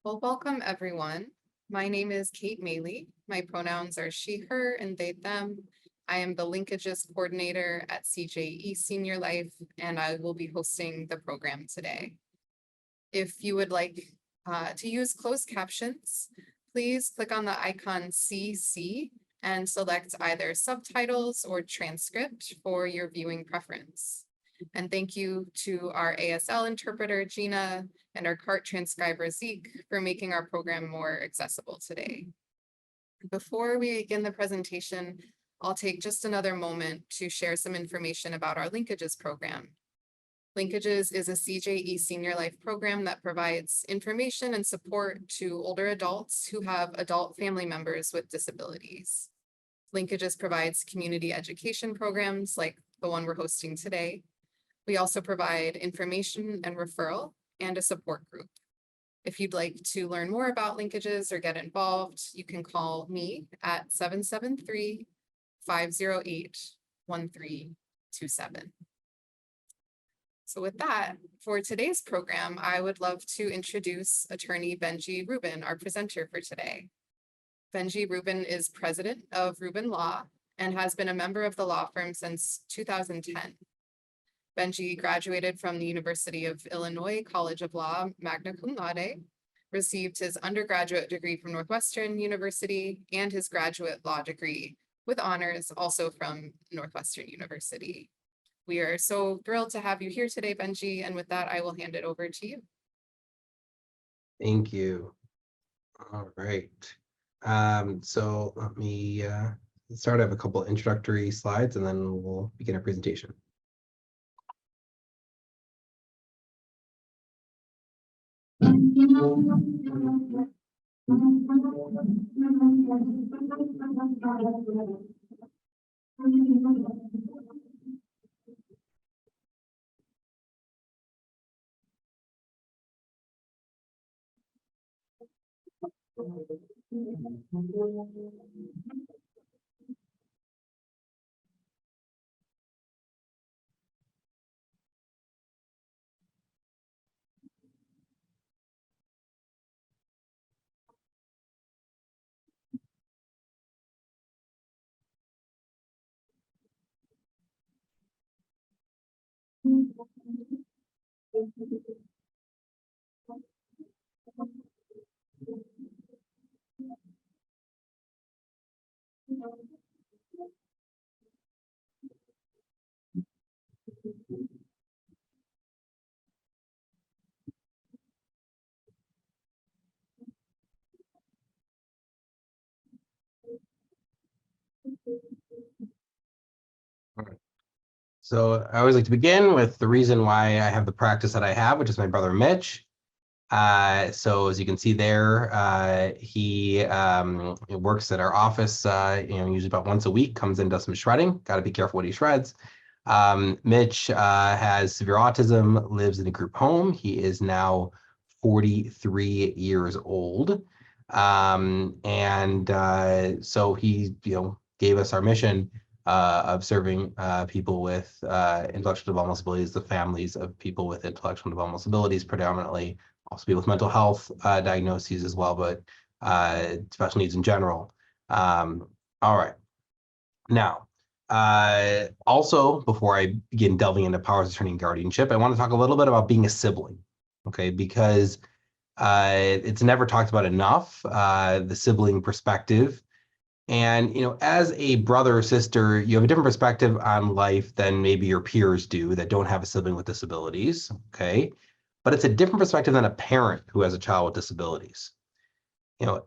Well, welcome everyone. My name is Kate Maley. My pronouns are she, her, and they, them. I am the Linkages coordinator at CJE Senior Life, and I will be hosting the program today. If you would like to use closed captions, please click on the icon CC and select either subtitles or transcript for your viewing preference. And thank you to our ASL interpreter, Gina, and our CART transcriber, Zeke, for making our program more accessible today. Before we begin the presentation, I'll take just another moment to share some information about our Linkages program. Linkages is a CJE Senior Life program that provides information and support to older adults who have adult family members with disabilities. Linkages provides community education programs like the one we're hosting today. We also provide information and referral and a support group. If you'd like to learn more about Linkages or get involved, you can call me at 773-508-1327. So with that, for today's program, I would love to introduce attorney Benji Rubin, our presenter for today. Benji Rubin is president of Rubin Law and has been a member of the law firm since 2010. Benji graduated from the University of Illinois College of Law, magna cum laude, received his undergraduate degree from Northwestern University and his graduate law degree with honors also from Northwestern University. We are so thrilled to have you here today, Benji, and with that, I will hand it over to you. Thank you. All right. So let me start. I have a couple of introductory slides, and then we'll begin our presentation. So I always like to begin with the reason why I have the practice that I have, which is my brother Mitch. So as you can see there, he works at our office, usually about once a week, comes in, does some shredding. Got to be careful what he shreds. Mitch has severe autism, lives in a group home. He is now 43 years old. So he, gave us our mission of serving people with intellectual developmental disabilities, the families of people with intellectual developmental disabilities predominantly, also people with mental health diagnoses as well, but special needs in general. All right. Now, also, before I begin delving into powers of attorney and guardianship, I want to talk a little bit about being a sibling, okay? Because it's never talked about enough, the sibling perspective. And, as a brother or sister, you have a different perspective on life than maybe your peers do that don't have a sibling with disabilities, okay? But it's a different perspective than a parent who has a child with disabilities.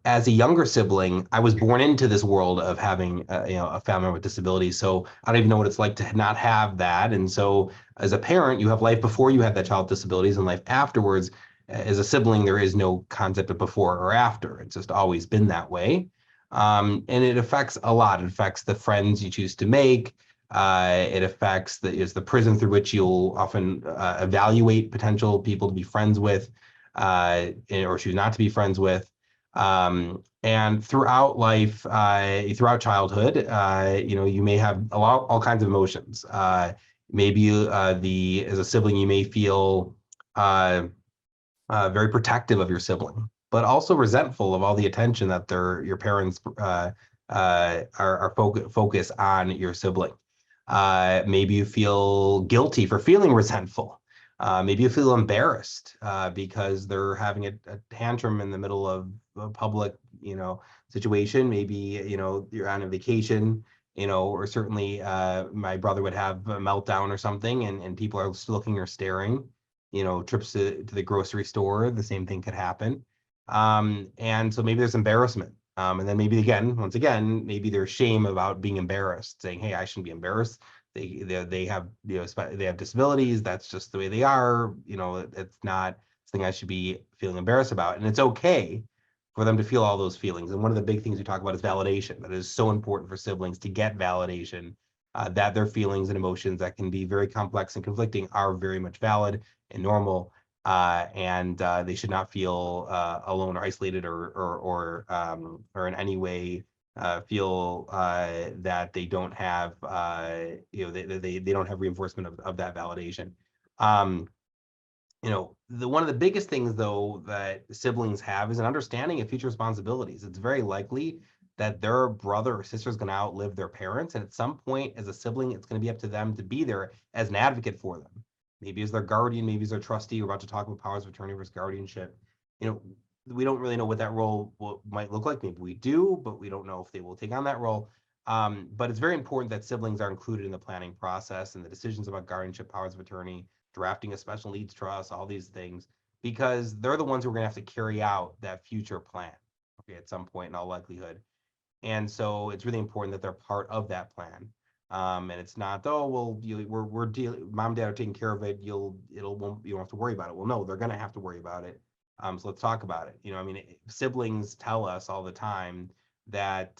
As a younger sibling, I was born into this world of having, a family member with disabilities. So I don't even know what it's like to not have that. And so as a parent, you have life before you have that child with disabilities and life afterwards. As a sibling, there is no concept of before or after. It's just always been that way. And it affects a lot. It affects the friends you choose to make. It affects the prism through which you'll often evaluate potential people to be friends with or choose not to be friends with. And throughout life, throughout childhood, you may have all kinds of emotions. Maybe as a sibling, you may feel very protective of your sibling. but also resentful of all the attention that your parents are focus on your sibling. Maybe you feel guilty for feeling resentful. Maybe you feel embarrassed because they're having a tantrum in the middle of a public, situation. Maybe, you're on a vacation, or certainly my brother would have a meltdown or something, and people are still looking or staring. Trips to the grocery store, the same thing could happen. And so maybe there's embarrassment. And then maybe once again, maybe there's shame about being embarrassed, saying, "Hey, I shouldn't be embarrassed. They have they have disabilities. That's just the way they are. It's not something I should be feeling embarrassed about." And it's okay for them to feel all those feelings. And one of the big things we talk about is validation. That is so important for siblings to get validation, that their feelings and emotions that can be very complex and conflicting are very much valid and normal. And they should not feel alone or isolated or in any way feel that they don't have they don't have reinforcement of that validation. One of the biggest things though that siblings have is an understanding of future responsibilities. It's very likely that their brother or sister is going to outlive their parents, and at some point as a sibling, it's going to be up to them to be there as an advocate for them. Maybe as their guardian, maybe as their trustee. We're about to talk about powers of attorney versus guardianship. We don't really know what that role might look like. Maybe we do, but we don't know if they will take on that role. But it's very important that siblings are included in the planning process and the decisions about guardianship, powers of attorney, drafting a special needs trust, all these things, because they're the ones who are going to have to carry out that future plan, okay, at some point in all likelihood. And so it's really important that they're part of that plan. And it's not, oh, well, we're dealing, mom and dad are taking care of it. You don't have to worry about it. Well, no, they're going to have to worry about it. So let's talk about it. Siblings tell us all the time that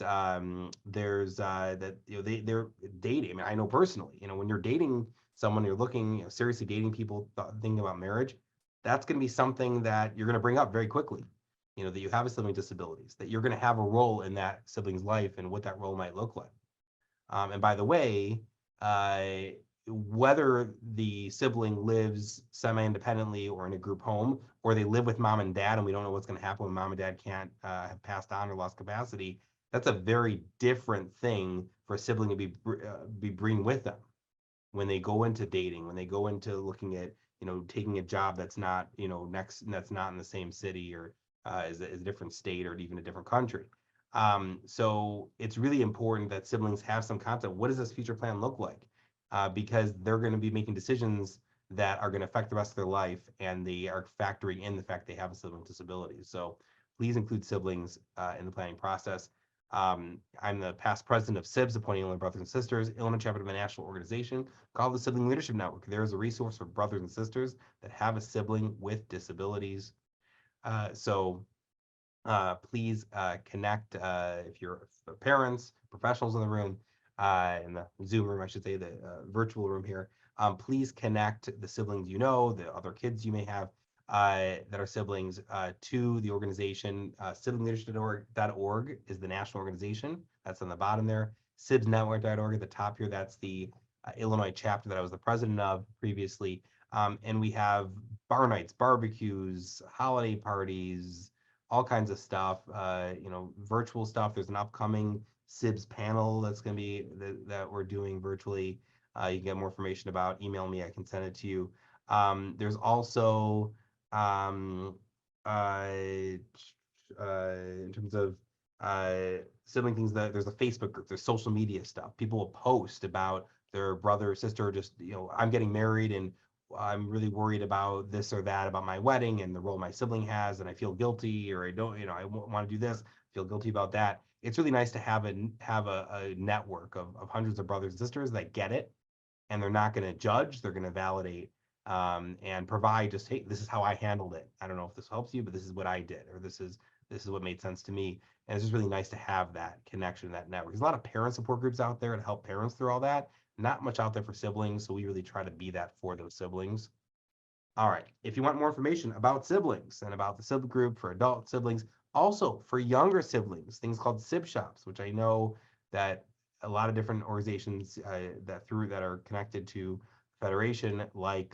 there's that they're dating. I know personally, when you're dating someone, you're looking, seriously dating people, thinking about marriage, that's going to be something that you're going to bring up very quickly. That you have a sibling disabilities, that you're going to have a role in that sibling's life and what that role might look like. And by the way, whether the sibling lives semi-independently or in a group home, or they live with mom and dad, and we don't know what's going to happen when mom and dad can't have passed on or lost capacity, that's a very different thing for a sibling to be bringing with them when they go into dating, when they go into looking at taking a job that's not that's not in the same city or is a different state or even a different country. So it's really important that siblings have some concept. What does this future plan look like? Because they're going to be making decisions that are going to affect the rest of their life, and they are factoring in the fact they have a sibling disability. So please include siblings in the planning process. I'm the past president of SIBS, appointing Illinois Brothers and Sisters, Illinois chapter of a national organization called the Sibling Leadership Network. There is a resource for brothers and sisters that have a sibling with disabilities. So please connect if you're parents, professionals in the room, in the Zoom room, I should say, the virtual room here. Please connect the siblings the other kids you may have that are siblings to the organization. Siblingleadership.org is the national organization. That's on the bottom there. Sibsnetwork.org at the top here. That's the Illinois chapter that I was the president of previously. And we have bar nights, barbecues, holiday parties, all kinds of stuff, virtual stuff. There's an upcoming SIBS panel that's going to be that we're doing virtually. You can get more information about, email me, I can send it to you. There's also in terms of sibling things, that there's a Facebook group, there's social media stuff. People will post about their brother or sister, just, I'm getting married and I'm really worried about this or that about my wedding and the role my sibling has, and I feel guilty, or I don't, I want to do this, feel guilty about that. It's really nice to have a network of hundreds of brothers and sisters that get it, and they're not going to judge, they're going to validate, and provide just, hey, this is how I handled it. I don't know if this helps you, but this is what I did, or this is what made sense to me. And it's just really nice to have that connection, that network. There's a lot of parent support groups out there to help parents through all that. Not much out there for siblings, so we really try to be that for those siblings. All right, if you want more information about siblings and about the sibling group for adult siblings, also for younger siblings, things called SIB shops, which I know that a lot of different organizations that are connected to Federation, like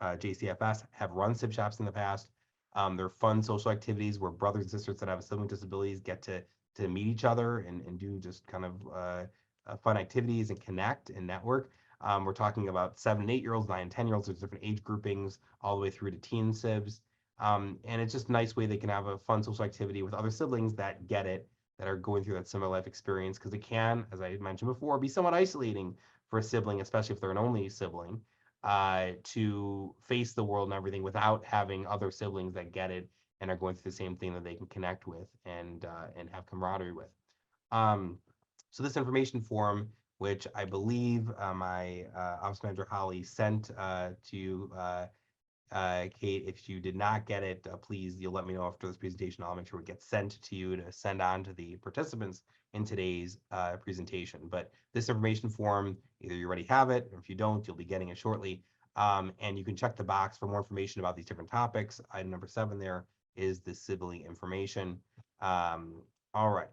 JCFS, have run SIB shops in the past. They're fun social activities where brothers and sisters that have sibling disabilities get to meet each other and do just kind of fun activities and connect and network. We're talking about 7 and 8-year-olds, 9 and 10-year-olds. There's different age groupings all the way through to teen sibs. And it's just a nice way they can have a fun social activity with other siblings that get it, that are going through that similar life experience, because it can, as I mentioned before, be somewhat isolating for a sibling, especially if they're an only sibling, to face the world and everything without having other siblings that get it and are going through the same thing that they can connect with and have camaraderie with. So this information form, which I believe my office manager Holly sent to you, Kate, if you did not get it, please, you'll let me know after this presentation. I'll make sure it gets sent to you to send on to the participants in today's presentation. But this information form, either you already have it, or if you don't, you'll be getting it shortly. And you can check the box for more information about these different topics. Item number 7 there is the sibling information. All right.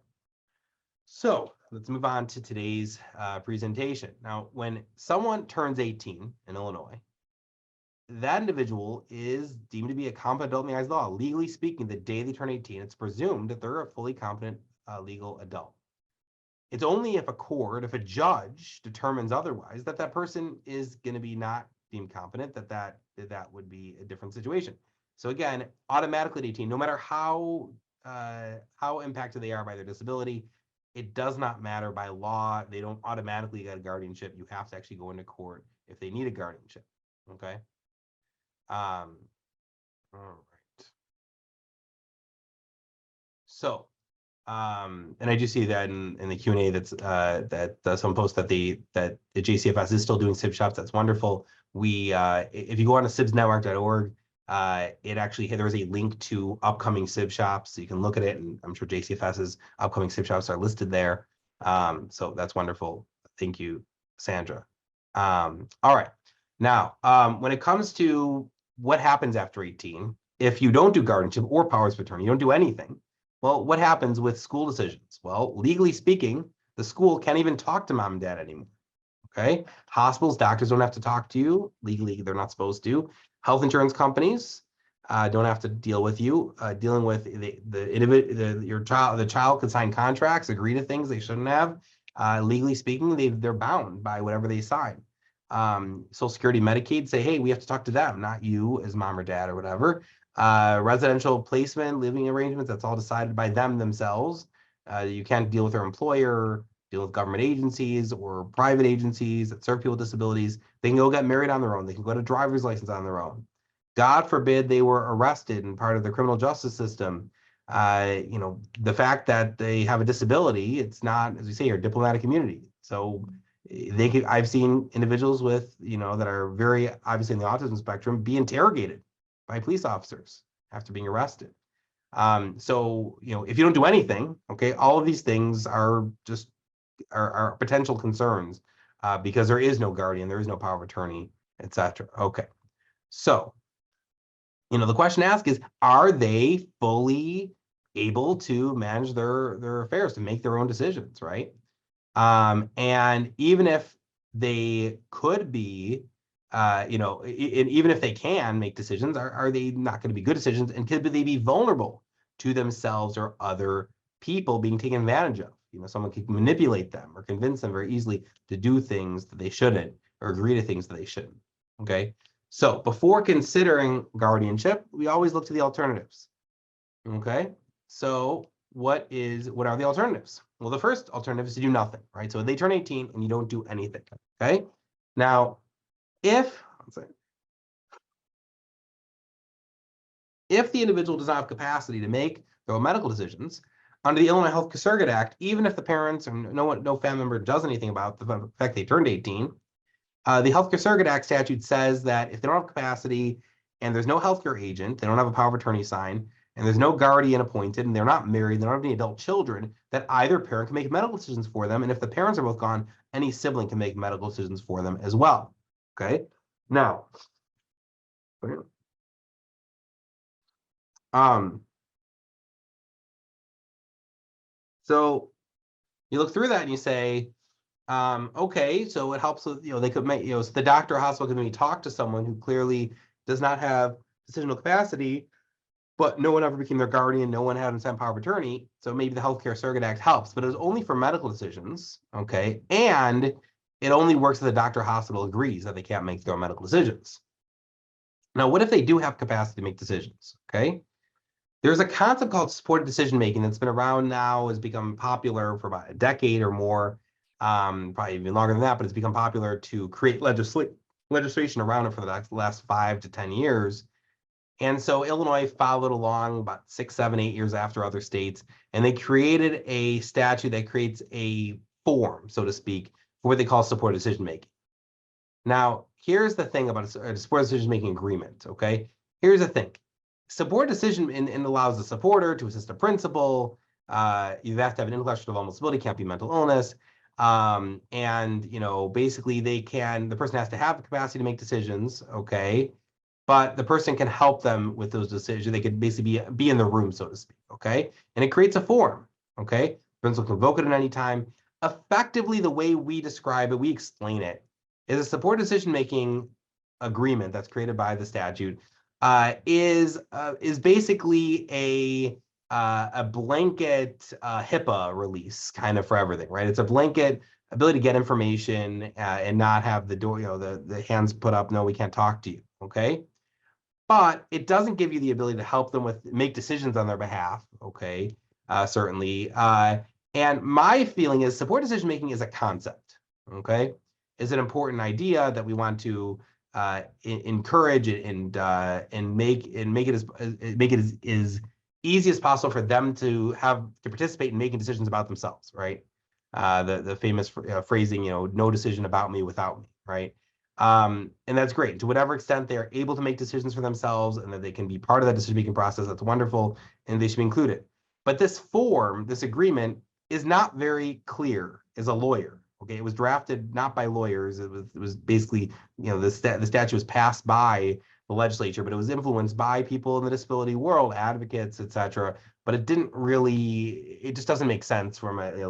So let's move on to today's presentation. Now, when someone turns 18 in Illinois, that individual is deemed to be a competent adult in the eyes of the law. Legally speaking, the day they turn 18, it's presumed that they're a fully competent legal adult. It's only if a judge determines otherwise, that that person is going to be not deemed competent, that would be a different situation. So again, automatically at 18, no matter how impacted they are by their disability, it does not matter by law. They don't automatically get a guardianship. You have to actually go into court if they need a guardianship. Okay. All right. So, and I do see that in the Q&A that's that someone posted that the JCFS is still doing SIB shops. That's wonderful. We if you go on to sibsnetwork.org, it actually there is a link to upcoming SIB shops, so you can look at it, and I'm sure JCFS's upcoming SIB shops are listed there. So that's wonderful. Thank you, Sandra. All right. Now, when it comes to what happens after 18, if you don't do guardianship or powers of attorney, you don't do anything. Well, what happens with school decisions? Well, legally speaking, the school can't even talk to mom and dad anymore. Okay. Hospitals, doctors don't have to talk to you. Legally, they're not supposed to. Health insurance companies don't have to deal with you. Dealing with the child can sign contracts, agree to things they shouldn't have. Legally speaking, they're bound by whatever they sign. Social Security, Medicaid say, hey, we have to talk to them, not you as mom or dad or whatever. Residential placement, living arrangements, that's all decided by them themselves. You can't deal with their employer, deal with government agencies or private agencies that serve people with disabilities. They can go get married on their own. They can go to driver's license on their own. God forbid they were arrested and part of the criminal justice system. The fact that they have a disability, it's not, as we say here, diplomatic immunity. So I've seen individuals with, that are very obviously in the autism spectrum be interrogated by police officers after being arrested. So, if you don't do anything, okay, all of these things are just are potential concerns because there is no guardian, there is no power of attorney, etc. Okay. So, the question asked is, are they fully able to manage their affairs, to make their own decisions, right? And even if they could be, even if they can make decisions, are they not going to be good decisions? And could they be vulnerable to themselves or other people being taken advantage of? Someone can manipulate them or convince them very easily to do things that they shouldn't or agree to things that they shouldn't. Okay. So before considering guardianship, we always look to the alternatives. Okay. So what are the alternatives? Well, the first alternative is to do nothing, right? So they turn 18 and you don't do anything. Okay. Now, if the individual does not have capacity to make their own medical decisions, under the Illinois Healthcare Surrogate Act, even if the parents or no family member does anything about the fact they turned 18, the Healthcare Surrogate Act statute says that if they don't have capacity and there's no healthcare agent, they don't have a power of attorney signed, and there's no guardian appointed, and they're not married, they don't have any adult children, that either parent can make medical decisions for them. And if the parents are both gone, any sibling can make medical decisions for them as well. Okay. Now, so you look through that and you say, okay, so it helps with, they could make, so the doctor or hospital can maybe talk to someone who clearly does not have decisional capacity but no one ever became their guardian. No one had an assigned power of attorney. So maybe the Healthcare Surrogate Act helps, but it was only for medical decisions. Okay. And it only works if the doctor or hospital agrees that they can't make their own medical decisions. Now, what if they do have capacity to make decisions? Okay. There's a concept called supported decision making that's been around now, has become popular for about a decade or more, probably even longer than that, but it's become popular to create legislation around it for the last 5 to 10 years. And so Illinois followed along about 6, 7, 8 years after other states, and they created a statute that creates a form, so to speak, for what they call supported decision making. Now, here's the thing about a supported decision making agreement. Okay, here's the thing: supported decision and allows the supporter to assist a principal. You have to have an intellectual developmental disability, can't be mental illness. And basically the person has to have the capacity to make decisions. Okay, but the person can help them with those decisions. They could basically be in the room, so to speak. Okay, and it creates a form. Okay, principal can invoke it at any time. Effectively, the way we describe it, we explain it, is a supported decision-making agreement that's created by the statute is basically a blanket HIPAA release kind of for everything, right? It's a blanket ability to get information and not have the door, the hands put up, no, we can't talk to you, okay? But it doesn't give you the ability to help them make decisions on their behalf, okay? Certainly. And my feeling is support decision making is a concept, okay? Is an important idea that we want to encourage and make it as easy as possible for them to participate in making decisions about themselves, right? The famous phrasing, no decision about me without me, right? And that's great. To whatever extent they are able to make decisions for themselves and that they can be part of that decision-making process, that's wonderful, and they should be included. But this form, this agreement, is not very clear as a lawyer. Okay, it was drafted not by lawyers. It was basically, the statute was passed by the legislature, but it was influenced by people in the disability world, advocates, etc. But it just doesn't make sense from a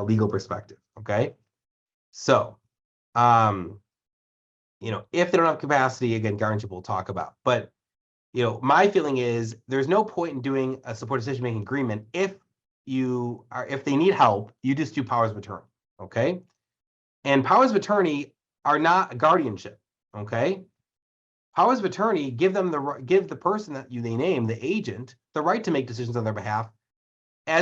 legal perspective. Okay, so if they don't have capacity, again, guardianship we'll talk about. But my feeling is there's no point in doing a supported decision-making agreement if they need help, you just do powers of attorney. Okay, and powers of attorney are not a guardianship. Okay, powers of attorney give the person that they name, the agent, the right to make decisions on their behalf,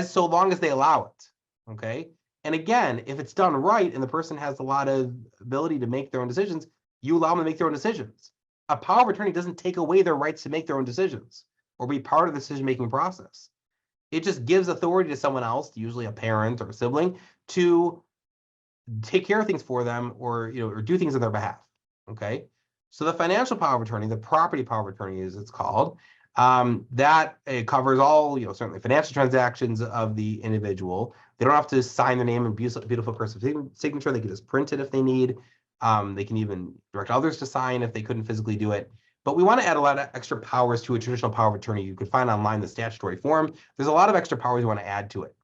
so long as they allow it. Okay, and again, if it's done right and the person has a lot of ability to make their own decisions, you allow them to make their own decisions. A power of attorney doesn't take away their rights to make their own decisions or be part of the decision-making process. It just gives authority to someone else, usually a parent or a sibling, to take care of things for them or do things on their behalf. Okay, so the financial power of attorney, the property power of attorney, as it's called, that it covers all certainly financial transactions of the individual. They don't have to sign their name and beautiful cursive signature. They can just print it if they need. They can even direct others to sign if they couldn't physically do it. But we want to add a lot of extra powers to a traditional power of attorney. You can find online the statutory form. There's a lot of extra powers you want to add to it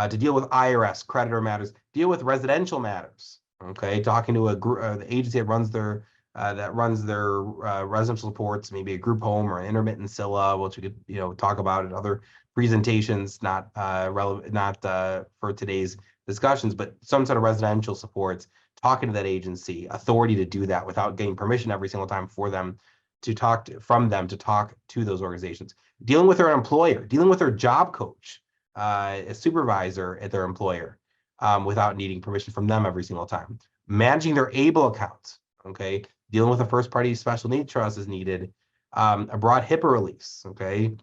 to deal with IRS, creditor matters, deal with residential matters. Okay, talking to the agency that runs their residential supports, maybe a group home or an intermittent SILA, which we could talk about in other presentations, not relevant, not for today's discussions, but some sort of residential supports. Talking to that agency, authority to do that without getting permission every single time for them to talk to those organizations. Dealing with their employer, dealing with their job coach, a supervisor at their employer, without needing permission from them every single time. Managing their ABLE accounts, okay? Dealing with a first-party special needs trust is needed. A broad HIPAA release, okay?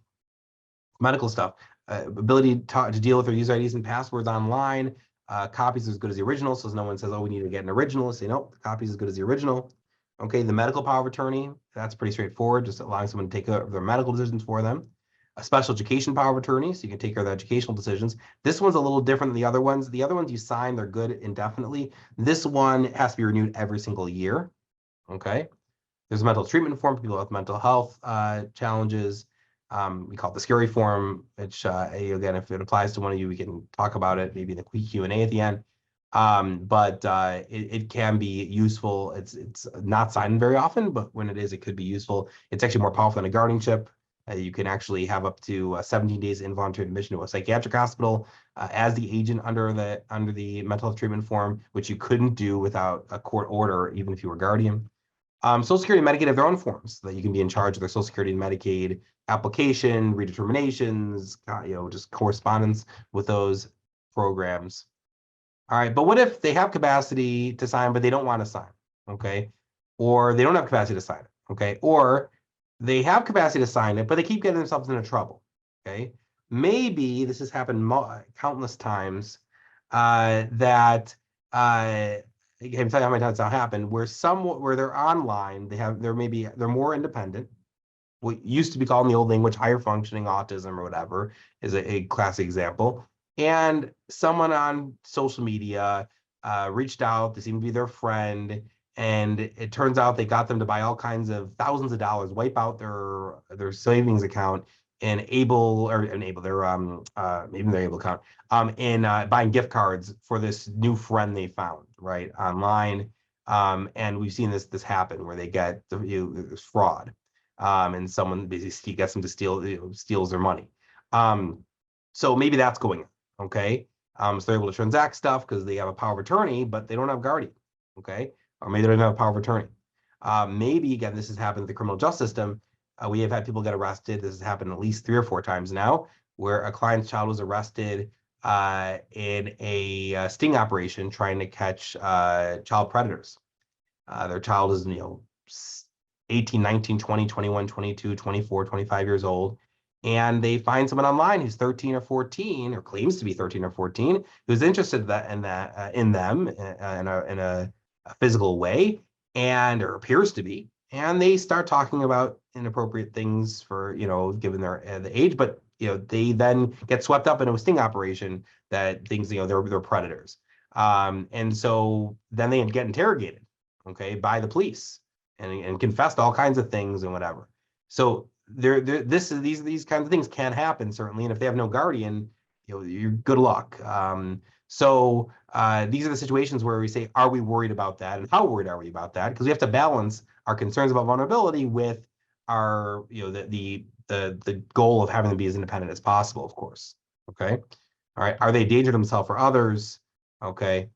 Medical stuff. Ability to deal with their user IDs and passwords online. Copies as good as the original, so no one says, oh, we need to get an original. Say, no, the copy's as good as the original. Okay, the medical power of attorney, that's pretty straightforward, just allowing someone to take care of their medical decisions for them. A special education power of attorney, so you can take care of the educational decisions. This one's a little different than the other ones. The other ones you sign, they're good indefinitely. This one has to be renewed every single year. Okay, there's a mental treatment form for people with mental health challenges. We call it the scary form, which again, if it applies to one of you, we can talk about it maybe in the quick Q&A at the end. But it can be useful. It's not signed very often, but when it is, it could be useful. It's actually more powerful than a guardianship. You can actually have up to 17 days involuntary admission to a psychiatric hospital as the agent under the mental health treatment form, which you couldn't do without a court order, even if you were guardian. Social Security and Medicaid have their own forms so that you can be in charge of their Social Security and Medicaid application, redeterminations, just correspondence with those programs. All right, but what if they have capacity to sign, but they don't want to sign, okay? Or they don't have capacity to sign it, okay? Or they have capacity to sign it, but they keep getting themselves into trouble, okay? Maybe this has happened countless times that I can tell you how many times that happened, where they're online, they're more independent. What used to be called in the old language higher functioning autism or whatever is a classic example. And someone on social media reached out, they seemed to be their friend, and it turns out they got them to buy all kinds of thousands of dollars, wipe out their savings account and enable their maybe their able account in buying gift cards for this new friend they found right online. And we've seen this happen where they get this fraud. And someone basically gets them to steals their money. So maybe that's going on, okay? So they're able to transact stuff because they have a power of attorney, but they don't have guardian, okay? Or maybe they don't have a power of attorney. Maybe, again, this has happened in the criminal justice system. We have had people get arrested. This has happened at least 3 or 4 times now, where a client's child was arrested in a sting operation trying to catch child predators. Their child is, 18, 19, 20, 21, 22, 24, 25 years old. And they find someone online who's 13 or 14, or claims to be 13 or 14, who's interested in them in a physical way, or appears to be. And they start talking about inappropriate things for, given their the age, but they then get swept up into a sting operation that thinks, they're predators. And so then they get interrogated, okay, by the police and confessed all kinds of things and whatever. So these kinds of things can happen, certainly. And if they have no guardian, you're good luck. So these are the situations where we say, are we worried about that? And how worried are we about that? Because we have to balance our concerns about vulnerability with our, the goal of having them be as independent as possible, of course. Okay. All right. Are they a danger to themselves or others? Okay.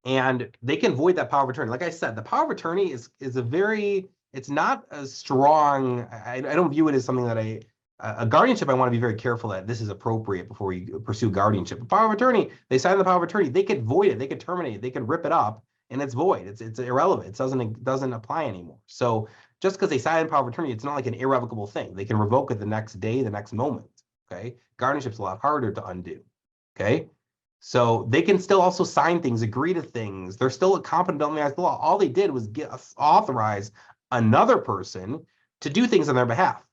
And they can void that power of attorney. Like I said, the power of attorney is it's not as strong. I don't view it as something that a guardianship, I want to be very careful that this is appropriate before you pursue guardianship. A power of attorney, they sign the power of attorney, they could void it, they could terminate it, they could rip it up, and it's void. It's irrelevant. It doesn't apply anymore. So just because they sign the power of attorney, it's not like an irrevocable thing. They can revoke it the next day, the next moment. Okay, guardianship's a lot harder to undo. Okay. So they can still also sign things, agree to things. They're still a competent under the law. All they did was authorize another person to do things on their behalf,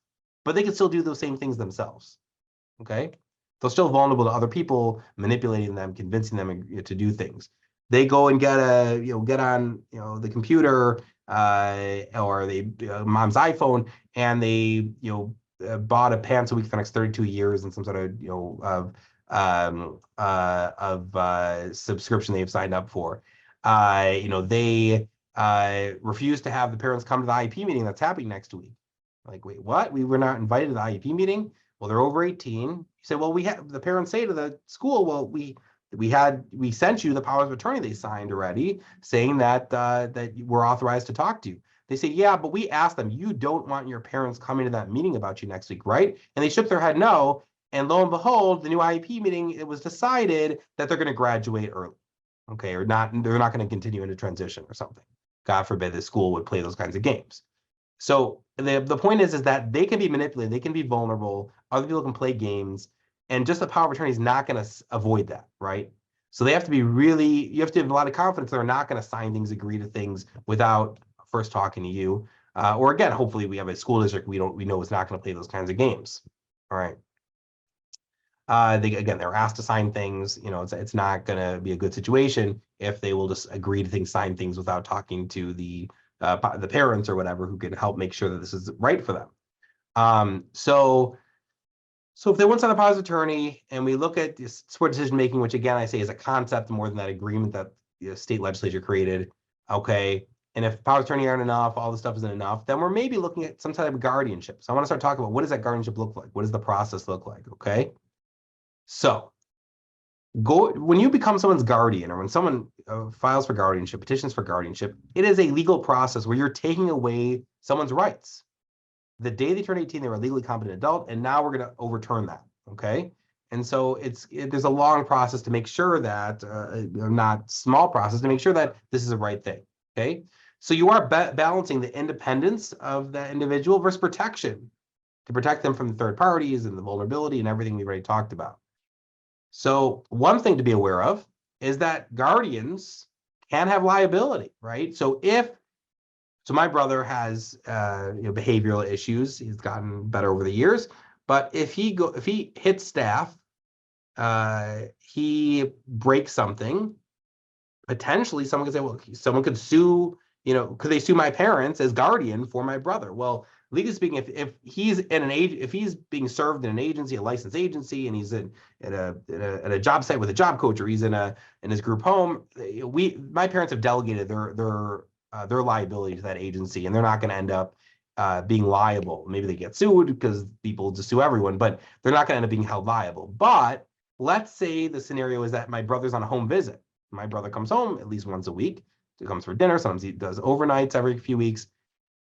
but they can still do those same things themselves. Okay, they're still vulnerable to other people manipulating them, convincing them to do things. They go and get on the computer or mom's iPhone, and they bought a pants a week for the next 32 years and some sort of subscription they've signed up for. They refuse to have the parents come to the IEP meeting that's happening next week. Like, wait, what? We were not invited to the IEP meeting? Well, they're over 18. You say, well, the parents say to the school, well, we sent you the powers of attorney they signed already, saying that that we're authorized to talk to you. They say, yeah, but we asked them, you don't want your parents coming to that meeting about you next week, right? And they shook their head no. And lo and behold, the new IEP meeting, it was decided that they're going to graduate early. Okay, or not, they're not going to continue into transition or something. God forbid the school would play those kinds of games. So the point is that they can be manipulated, they can be vulnerable, other people can play games, and just the power of attorney is not going to avoid that, right? So they have to be you have to have a lot of confidence they're not going to sign things, agree to things without first talking to you. Or again, hopefully we have a school district we know is not going to play those kinds of games. All right. They're asked to sign things. It's not going to be a good situation if they will just agree to things, sign things without talking to the parents or whatever who can help make sure that this is right for them. So if they want to sign a powers of attorney, and we look at this sport decision making, which again I say is a concept more than that agreement that the state legislature created. Okay, And if power of attorney aren't enough, all this stuff isn't enough, then we're maybe looking at some type of guardianship. So I want to start talking about what does that guardianship look like? What does the process look like? Okay. So when you become someone's guardian, or when someone files for guardianship, petitions for guardianship, it is a legal process where you're taking away someone's rights. The day they turn 18, they were a legally competent adult, and now we're going to overturn that. Okay. And so there's a long process to make sure that, not small process, to make sure that this is the right thing. Okay. So you are balancing the independence of the individual versus protection, to protect them from the third parties and the vulnerability and everything we've already talked about. So one thing to be aware of is that guardians can have liability, right? So my brother has behavioral issues. He's gotten better over the years, but if he hits staff, he breaks something, potentially someone could say, well, someone could sue, could they sue my parents as guardian for my brother? Well, legally speaking, if he's in if he's being served in an agency, a licensed agency, and he's at a job site with a job coach, or he's in his group home, my parents have delegated their liability to that agency, and they're not going to end up being liable. Maybe they get sued because people just sue everyone, but they're not going to end up being held liable. But let's say the scenario is that my brother's on a home visit. My brother comes home at least once a week. He comes for dinner. Sometimes he does overnights every few weeks.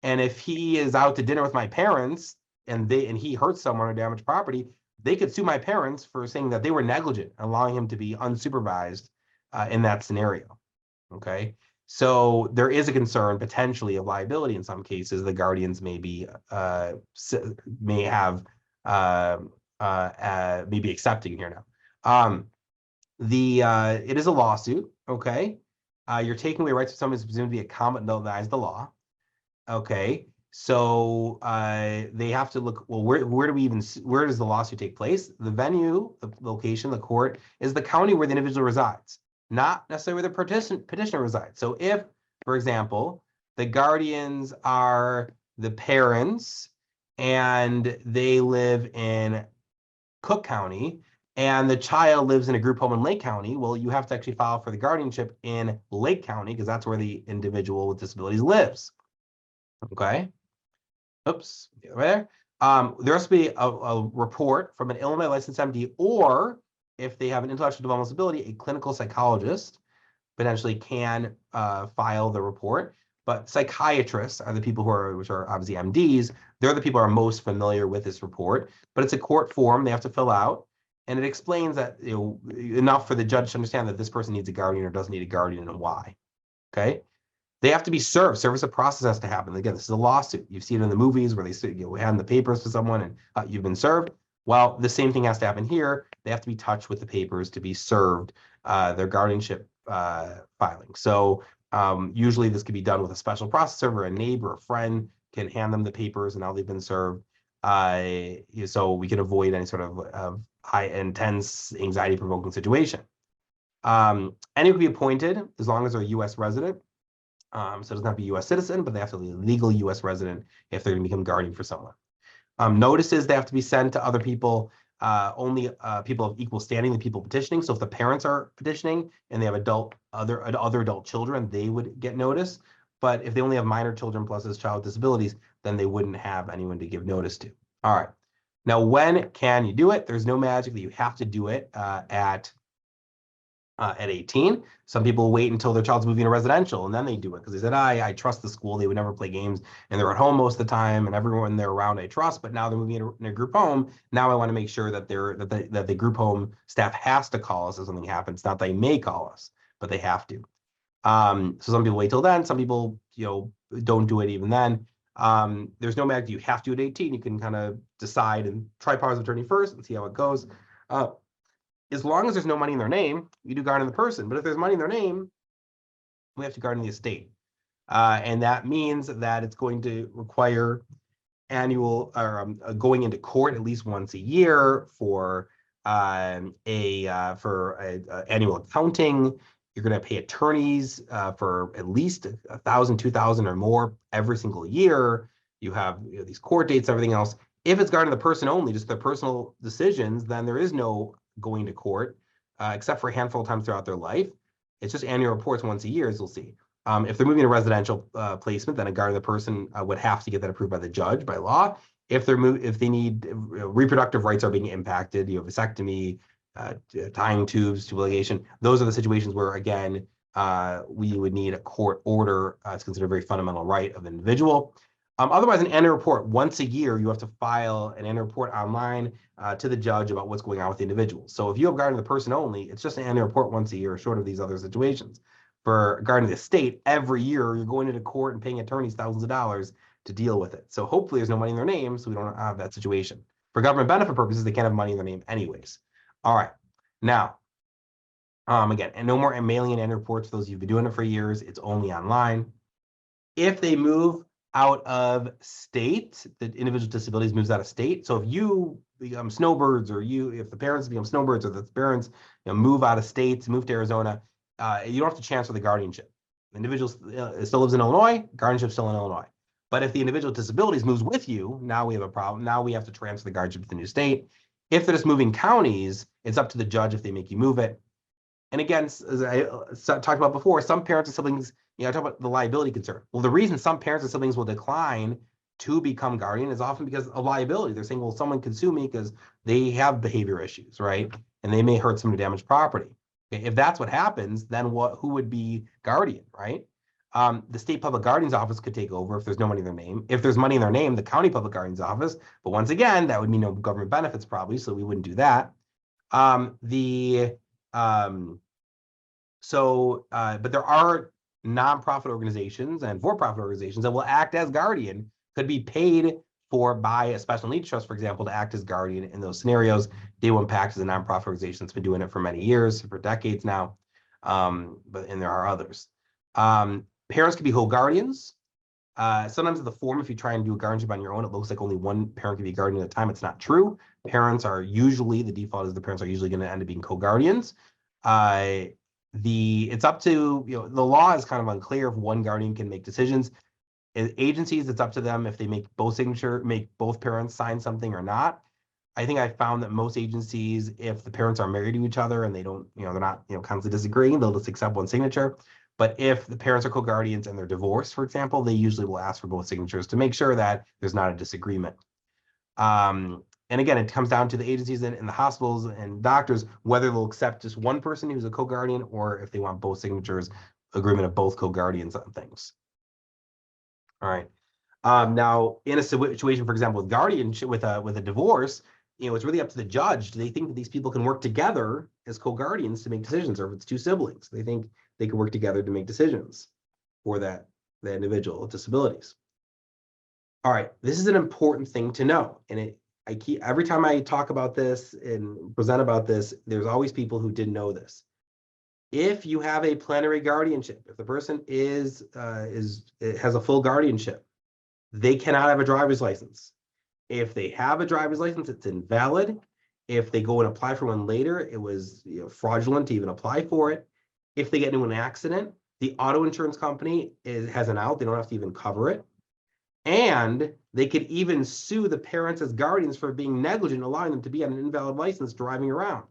And if he is out to dinner with my parents and he hurts someone or damaged property, they could sue my parents for saying that they were negligent, allowing him to be unsupervised in that scenario. Okay. So there is a concern potentially of liability in some cases. The guardians may be accepting here now. It is a lawsuit. Okay. You're taking away rights of someone who's presumed to be a competent adult that denies the law. Okay. So they have to look, well, where does the lawsuit take place? The venue, the location, the court is the county where the individual resides, not necessarily where the petitioner resides. So if, for example, the guardians are the parents and they live in Cook County, and the child lives in a group home in Lake County, well, you have to actually file for the guardianship in Lake County because that's where the individual with disabilities lives. Okay. Oops, right there. There has to be a report from an Illinois licensed MD, or if they have an intellectual developmental disability, a clinical psychologist potentially can file the report. But psychiatrists are the people which are obviously MDs. They're the people who are most familiar with this report. But it's a court form they have to fill out, and it explains that enough for the judge to understand that this person needs a guardian or doesn't need a guardian and why. Okay. They have to be served. Service of process has to happen. Again, this is a lawsuit. You've seen it in the movies where they hand the papers to someone and you've been served. Well, the same thing has to happen here. They have to be touched with the papers to be served their guardianship filing. So usually this can be done with a special processor, or a neighbor, a friend can hand them the papers and now they've been served. So we can avoid any sort of high intense anxiety provoking situation. Anyone can be appointed as long as they're a U.S. resident. So it doesn't have to be a U.S. citizen, but they have to be a legal U.S. resident if they're going to become guardian for someone. Notices they have to be sent to other people, only people of equal standing, the people petitioning. So if the parents are petitioning and they have other adult children, they would get notice. But if they only have minor children plus this child with disabilities, then they wouldn't have anyone to give notice to. All right. Now, when can you do it? There's no magic that you have to do it at 18. Some people wait until their child's moving to residential and then they do it because they said, I trust the school. They would never play games and they're at home most of the time and everyone they're around I trust, but now they're moving in a group home. Now I want to make sure that that the group home staff has to call us if something happens. Not they may call us, but they have to. So some people wait till then. Some people, don't do it even then. There's no magic. You have to at 18. You can kind of decide and try powers of attorney first and see how it goes. As long as there's no money in their name, you do guardian the person. But if there's money in their name, we have to guardian the estate. And that means that it's going to require annual or going into court at least once a year for annual accounting. You're going to pay attorneys for at least $1,000, $2,000 or more every single year. You have these court dates, everything else. If it's guardian the person only, just their personal decisions, then there is no going to court, except for a handful of times throughout their life. It's just annual reports once a year, as you'll see. If they're moving to residential placement, then a guardian of the person would have to get that approved by the judge by law. If they need reproductive rights are being impacted, vasectomy, tying tubes, tube ligation, those are the situations where, again, we would need a court order. It's considered a very fundamental right of an individual. Otherwise, an annual report, once a year, you have to file an annual report online to the judge about what's going on with the individual. So if you have guardian of the person only, it's just an annual report once a year, short of these other situations. For guardian of the estate, every year you're going into court and paying attorneys thousands of dollars to deal with it. So hopefully there's no money in their name, so we don't have that situation. For government benefit purposes, they can't have money in their name anyways. All right. Now, again, and no more mailing in annual reports. Those of you who've been doing it for years, it's only online. If they move out of state, the individual disabilities moves out of state. So if you become snowbirds, or if the parents become snowbirds, or the parents move out of state, move to Arizona, you don't have to transfer the guardianship. The individual still lives in Illinois, guardianship still in Illinois. But if the individual disabilities moves with you, now we have a problem. Now we have to transfer the guardianship to the new state. If they're just moving counties, it's up to the judge if they make you move it. And again, as I talked about before, some parents and siblings, I talk about the liability concern. Well, the reason some parents and siblings will decline to become guardian is often because of liability. They're saying, well, someone can sue me because they have behavior issues, right? And they may hurt some damaged property. Okay, if that's what happens, then who would be guardian, right? The state public guardian's office could take over if there's no money in their name. If there's money in their name, the county public guardian's office. But once again, that would mean no government benefits probably, so we wouldn't do that. But there are nonprofit organizations and for-profit organizations that will act as guardian, could be paid for by a special needs trust, for example, to act as guardian in those scenarios. Day One Pact is a nonprofit organization that's been doing it for many years, for decades now. And there are others. Parents can be whole guardians. Sometimes in the form, if you try and do a guardianship on your own, it looks like only one parent can be guardian at a time. It's not true. Parents are usually, the default is the parents are usually going to end up being co-guardians. It's up to, the law is kind of unclear if one guardian can make decisions. Agencies, it's up to them if they make both parents sign something or not. I think I found that most agencies, if the parents are married to each other and they don't, they're not, constantly disagreeing, they'll just accept one signature. But if the parents are co-guardians and they're divorced, for example, they usually will ask for both signatures to make sure that there's not a disagreement. And again, it comes down to the agencies and the hospitals and doctors, whether they'll accept just one person who's a co-guardian or if they want both signatures, agreement of both co-guardians on things. All right. Now, in a situation, for example, with guardianship, with a divorce, it's really up to the judge. Do they think that these people can work together as co-guardians to make decisions, or if it's two siblings, they think they can work together to make decisions for the individual with disabilities. All right, this is an important thing to know, and every time I talk about this and present about this, there's always people who didn't know this. If you have a plenary guardianship, if the person has a full guardianship, they cannot have a driver's license. If they have a driver's license, it's invalid. If they go and apply for one later, it was fraudulent to even apply for it. If they get into an accident, the auto insurance company has an out. They don't have to even cover it. And they could even sue the parents as guardians for being negligent, allowing them to be on an invalid license driving around.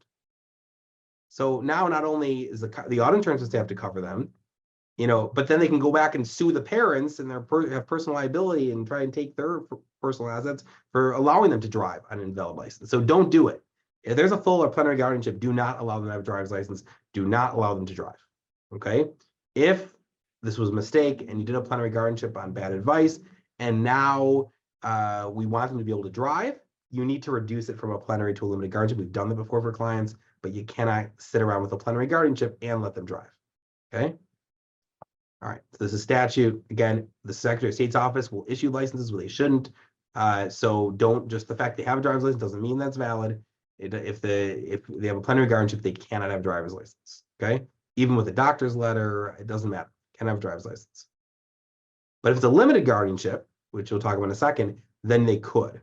So now not only is the auto insurance has to have to cover them, but then they can go back and sue the parents and have personal liability and try and take their personal assets for allowing them to drive on an invalid license. So don't do it. If there's a full or plenary guardianship, do not allow them to have a driver's license. Do not allow them to drive. Okay? If this was a mistake and you did a plenary guardianship on bad advice, and now we want them to be able to drive, you need to reduce it from a plenary to a limited guardianship. We've done that before for clients, but you cannot sit around with a plenary guardianship and let them drive. Okay? All right, so this is statute. Again, the Secretary of State's office will issue licenses where they shouldn't. So don't just the fact they have a driver's license doesn't mean that's valid. If they have a plenary guardianship, they cannot have a driver's license. Okay, even with a doctor's letter, it doesn't matter. Can have a driver's license. But if it's a limited guardianship, which we'll talk about in a second, then they could.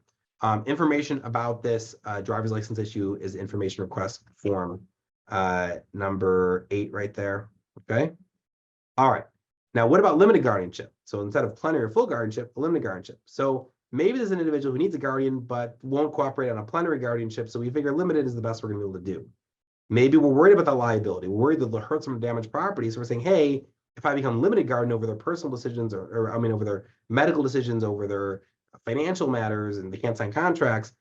Information about this driver's license issue is information request form number 8 right there. Okay. All right. Now, what about limited guardianship? So instead of plenary or full guardianship, a limited guardianship. So maybe there's an individual who needs a guardian, but won't cooperate on a plenary guardianship. So we figure limited is the best we're going to be able to do. Maybe we're worried about the liability. We're worried that they'll hurt some damaged property. So we're saying, hey, If I become limited guardian over their personal decisions, or I mean, over their medical decisions, over their financial matters, and they can't sign contracts,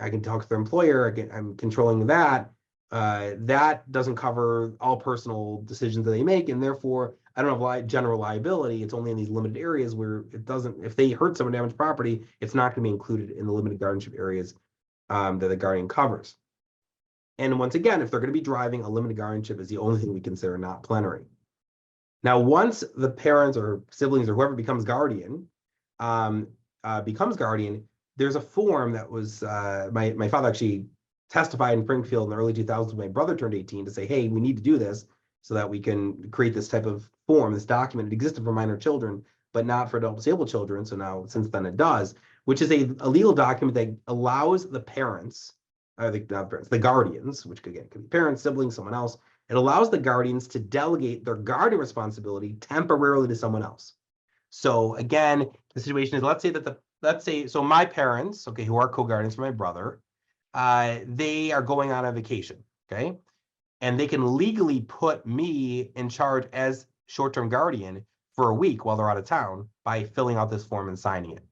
I can talk to their employer. I'm controlling that. That doesn't cover all personal decisions that they make, and therefore I don't have general liability. It's only in these limited areas where it doesn't. If they hurt someone, damage property, it's not going to be included in the limited guardianship areas that the guardian covers. And once again, if they're going to be driving, a limited guardianship is the only thing we consider not plenary. Now, once the parents or siblings or whoever becomes guardian, there's a form that was my father actually testified in Springfield in the early 2000s when my brother turned 18 to say, hey, we need to do this so that we can create this type of form, this document. It existed for minor children, but not for adult disabled children. So now, since then, it does, which is a legal document that allows the parents, the guardians, which again could be parents, siblings, someone else. It allows the guardians to delegate their guardian responsibility temporarily to someone else. So again, the situation is, let's say, so my parents, okay, who are co-guardians for my brother, they are going on a vacation, okay? And they can legally put me in charge as short-term guardian for a week while they're out of town by filling out this form and signing it,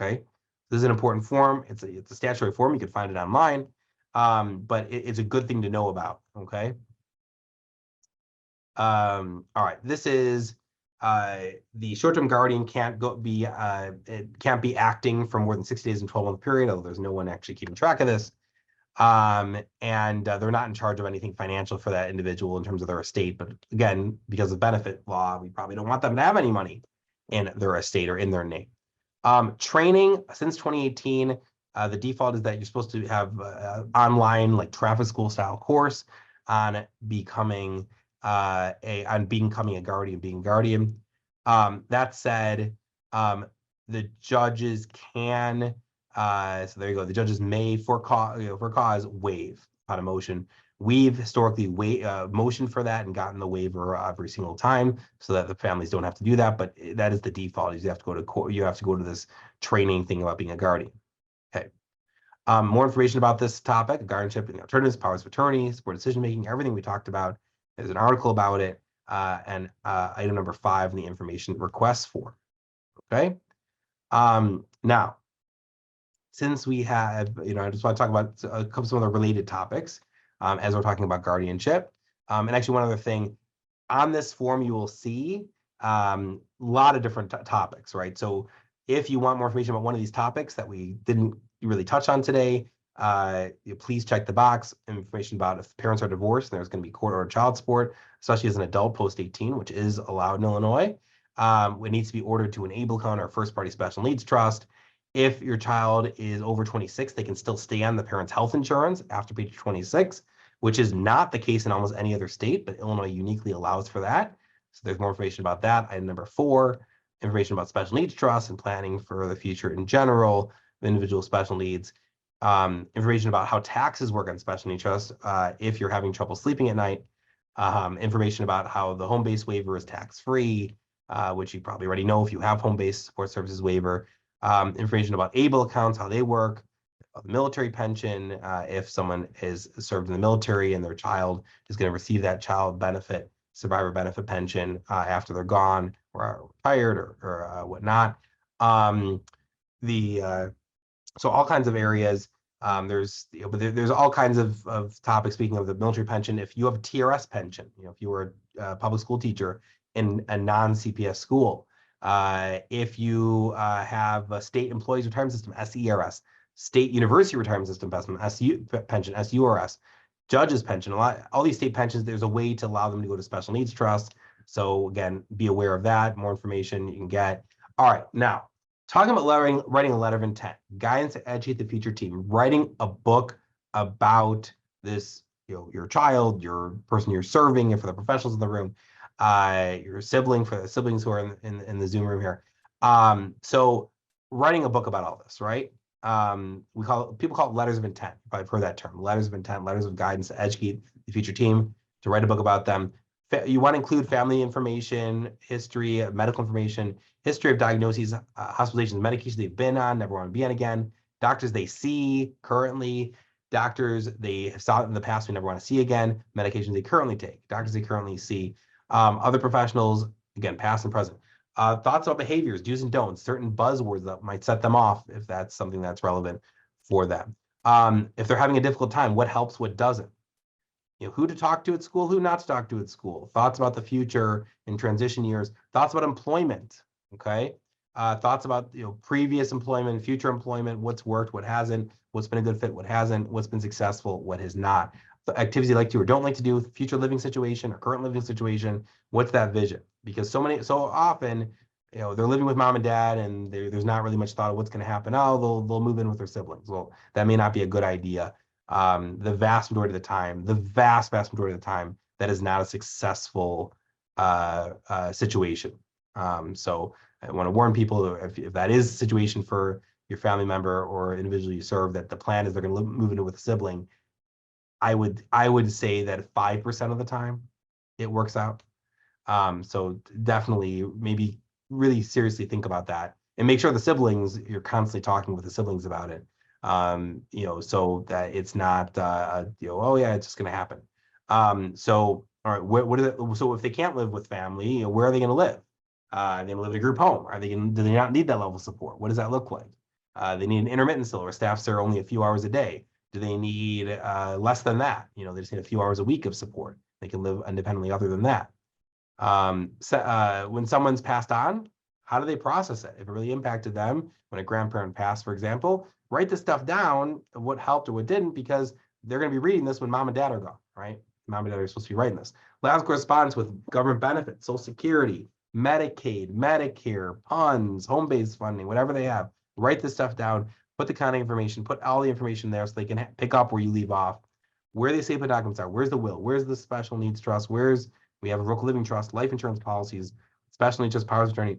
okay? This is an important form. It's a statutory form. You can find it online, but it's a good thing to know about, okay? All right, this is the short-term guardian can't be acting for more than 60 days in a 12-month period, although there's no one actually keeping track of this. And they're not in charge of anything financial for that individual in terms of their estate. But again, because of benefit law, we probably don't want them to have any money in their estate or in their name. Training since 2018, the default is that you're supposed to have online, like traffic school style course on becoming a guardian, being guardian. That said, the judges can, so there you go. The judges may for cause waive on a motion. We've historically motioned for that and gotten the waiver every single time so that the families don't have to do that. But that is the default. Is you have to go to court. You have to go to this training thing about being a guardian. Okay. More information about this topic, guardianship and alternatives, powers of attorney, support decision making, everything we talked about. There's an article about it, and item number 5 in the information requests form. Okay. Now, since we have, I just want to talk about some of the related topics as we're talking about guardianship. And actually, one other thing, on this form, you will see a lot of different topics, right? So if you want more information about one of these topics that we didn't really touch on today, please check the box. Information about if parents are divorced, there's going to be court ordered child support, especially as an adult post 18, which is allowed in Illinois. It needs to be ordered to an ABLE account or first party special needs trust. If your child is over 26, they can still stay on the parent's health insurance after age 26, which is not the case in almost any other state, but Illinois uniquely allows for that. So there's more information about that. Item number 4, information about special needs trusts and planning for the future in general, individual special needs. Information about how taxes work on special needs trusts if you're having trouble sleeping at night. Information about how the home-based waiver is tax-free, which you probably already know if you have home-based support services waiver. Information about ABLE accounts, how they work, the military pension, if someone is served in the military and their child is going to receive that child benefit, survivor benefit pension after they're gone or retired or whatnot. So all kinds of areas. There's all kinds of topics. Speaking of the military pension, if you have a TRS pension, if you were a public school teacher in a non-CPS school, if you have a state employees retirement system, SERS, state university retirement system investment, pension, SURS, judges pension, all these state pensions, there's a way to allow them to go to special needs trust. So again, be aware of that. More information you can get. All right, now talking about writing a letter of intent, guidance to educate the future team, writing a book about this, your child, your person you're serving, and for the professionals in the room, your sibling, for the siblings who are in the Zoom room here. So writing a book about all this, right? People call it letters of intent. If I've heard that term, letters of intent, letters of guidance to educate the future team, to write a book about them. You want to include family information, history, medical information, history of diagnoses, hospitalizations, medications they've been on, never want to be on again, doctors they see currently, doctors they have saw in the past we never want to see again, medications they currently take, doctors they currently see, Other professionals, again, past and present. Thoughts about behaviors, do's and don'ts, certain buzzwords that might set them off if that's something that's relevant for them. If they're having a difficult time, what helps, what doesn't? Who to talk to at school, who not to talk to at school, thoughts about the future in transition years, thoughts about employment, okay? Thoughts about previous employment, future employment, what's worked, what hasn't, what's been a good fit, what hasn't, what's been successful, what has not. The activities you like to or don't like to do, future living situation or current living situation, what's that vision? Because so often, they're living with mom and dad and there's not really much thought of what's going to happen. Oh, they'll move in with their siblings. Well, that may not be a good idea. The vast majority of the time, that is not a successful situation. So I want to warn people, if that is a situation for your family member or individual you serve, that the plan is they're going to move into with a sibling. I would say that 5% of the time it works out. So definitely maybe really seriously think about that and make sure the siblings, you're constantly talking with the siblings about it. So that it's not, oh yeah, it's just going to happen. So, all right, so if they can't live with family, where are they going to live? Are they going to live in a group home? Do they not need that level of support? What does that look like? They need an intermittent still, or staffs there only a few hours a day. Do they need less than that? They just need a few hours a week of support. They can live independently other than that. When someone's passed on, how do they process it? If it really impacted them, when a grandparent passed, for example, write the stuff down of what helped or what didn't, because they're going to be reading this when mom and dad are gone, right? Mom and dad are supposed to be writing this. Last correspondence with government benefits, Social Security, Medicaid, Medicare, puns, home-based funding, whatever they have. Write this stuff down, put the contact information, put all the information there so they can pick up where you leave off, where they say the documents are, where's the will, where's the special needs trust, we have a local living trust, life insurance policies, special needs trust, powers of attorney,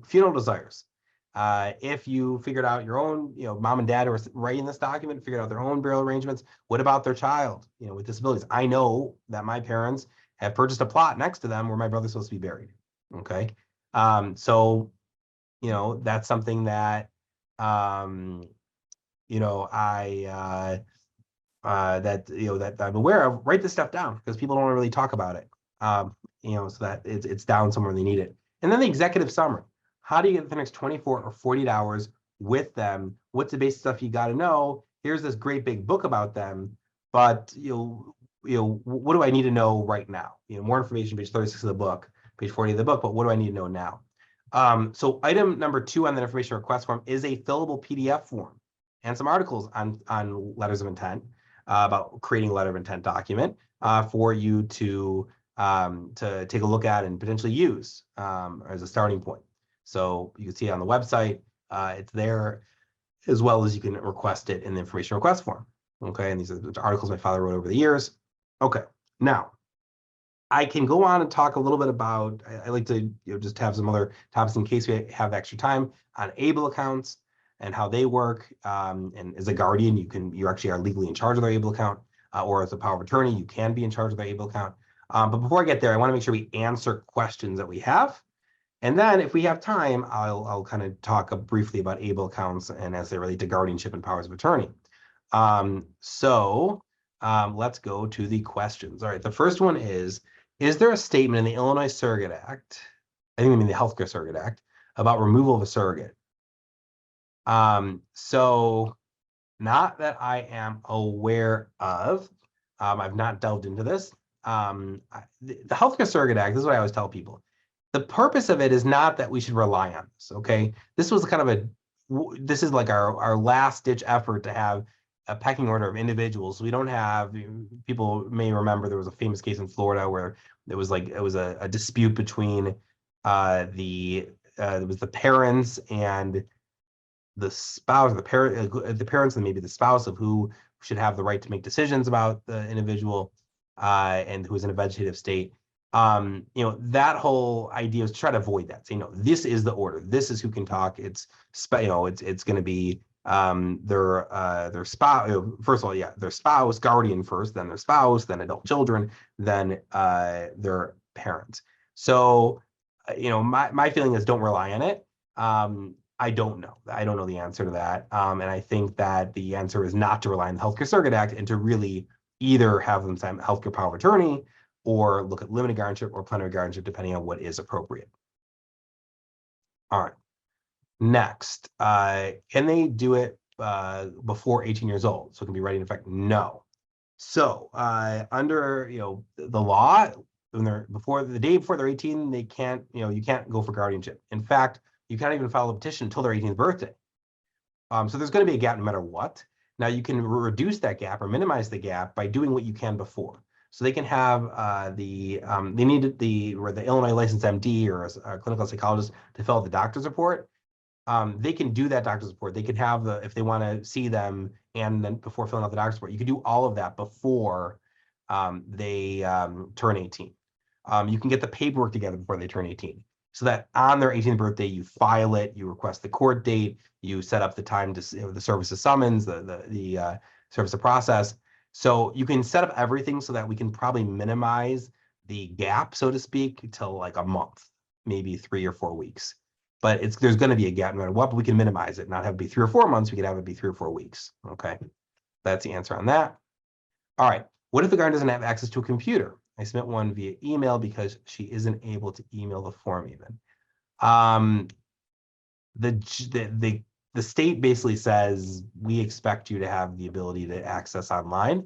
funeral desires. If you figured out your own, mom and dad are writing this document, figured out their own burial arrangements, what about their child, with disabilities? I know that my parents have purchased a plot next to them where my brother's supposed to be buried. Okay. So, that's something that, I, that I'm aware of. Write this stuff down because people don't really talk about it. So that it's down somewhere they need it. And then the executive summary. How do you get the next 24 or 48 hours with them? What's the basic stuff you got to know? Here's this great big book about them, but what do I need to know right now? More information, page 36 of the book, page 40 of the book, but what do I need to know now? So item number 2 on the information request form is a fillable PDF form and some articles on letters of intent, about creating a letter of intent document for you to take a look at and potentially use as a starting point. So you can see it on the website. It's there, as well as you can request it in the information request form. Okay, and these are the articles my father wrote over the years. Okay, now I can go on and talk a little bit about, I like to just have some other topics in case we have extra time, on ABLE accounts and how they work. And as a guardian, you actually are legally in charge of their ABLE account, or as a power of attorney, you can be in charge of their ABLE account. But before I get there, I want to make sure we answer questions that we have. And then if we have time, I'll kind of talk briefly about ABLE accounts and as they relate to guardianship and powers of attorney. Let's go to the questions. All right, the first one is there a statement in the Illinois Surrogate Act, the Healthcare Surrogate Act, about removal of a surrogate? So not that I am aware of. I've not delved into this. The Healthcare Surrogate Act, this is what I always tell people. The purpose of it is not that we should rely on this, okay? This was kind of this is like our last ditch effort to have a pecking order of individuals. We don't have, people may remember there was a famous case in Florida where it was a dispute between it was the parents and the spouse, the parents and maybe the spouse of who should have the right to make decisions about the individual and who is in a vegetative state. That whole idea is to try to avoid that. Say, no, this is the order. This is who can talk. It's going to be their spouse. First of all, yeah, their spouse, guardian first, then their spouse, then adult children, then their parents. So, my feeling is don't rely on it. I don't know. I don't know the answer to that. And I think that the answer is not to rely on the Healthcare Surrogate Act and to really either have them sign healthcare power of attorney or look at limited guardianship or plenary guardianship, depending on what is appropriate. All right. Next, can they do it before 18 years old? So it can be ready in effect? No. So under the law, when they're before the day before they're 18, they can't, you can't go for guardianship. In fact, you can't even file a petition until their 18th birthday. So there's going to be a gap no matter what. Now you can reduce that gap or minimize the gap by doing what you can before. So they can have they need the Illinois licensed MD or a clinical psychologist to fill out the doctor's report. They can do that doctor's report. They could have if they want to see them and then before filling out the doctor's report, you can do all of that before they turn 18. You can get the paperwork together before they turn 18. So that on their 18th birthday, you file it, you request the court date, you set up the time to the service of summons, the service of process. So you can set up everything so that we can probably minimize the gap, so to speak, till like a month, maybe 3 or 4 weeks. But there's going to be a gap no matter what, but we can minimize it, not have it be 3 or 4 months. We could have it be 3 or 4 weeks. Okay, that's the answer on that. All right, what if the guardian doesn't have access to a computer? I submit one via email because she isn't able to email the form even. The state basically says we expect you to have the ability to access online.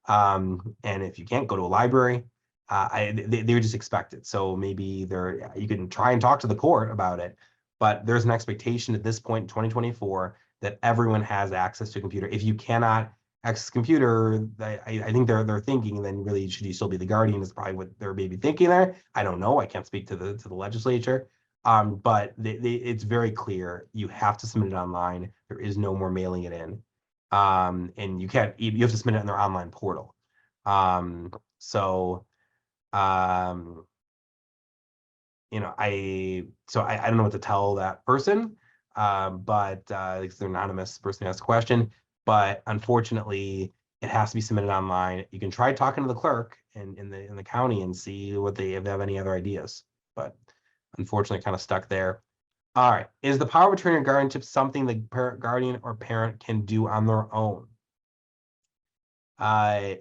And if you can't go to a library, they would just expect it. So maybe you can try and talk to the court about it, but there's an expectation at this point in 2024 that everyone has access to a computer. If you cannot access a computer, I think they're thinking then really should you still be the guardian is probably what they're maybe thinking there. I don't know. I can't speak to the legislature. But it's very clear you have to submit it online. There is no more mailing it in. And you have to submit it in their online portal. I don't know what to tell that person, but it's an anonymous person who asked the question. But unfortunately, it has to be submitted online. You can try talking to the clerk in the county and see if they have any other ideas. But unfortunately, kind of stuck there. All right, is the power of attorney or guardianship something the guardian or parent can do on their own?